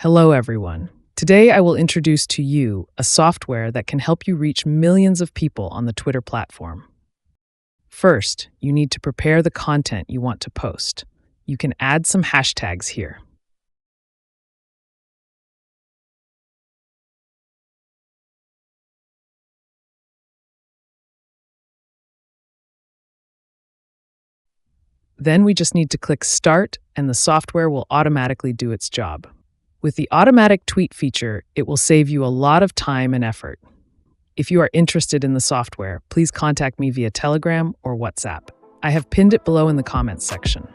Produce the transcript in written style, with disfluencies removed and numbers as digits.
Hello, everyone. Today, I will introduce to you a software that can help you reach millions of people on the Twitter platform. First, you need to prepare the content you want to post. You can add some hashtags here. Then we just need to click Start, and the software will automatically do its job. With the automatic tweet feature, it will save you a lot of time and effort. If you are interested in the software, please contact me via Telegram or WhatsApp. I have pinned it below in the comments section.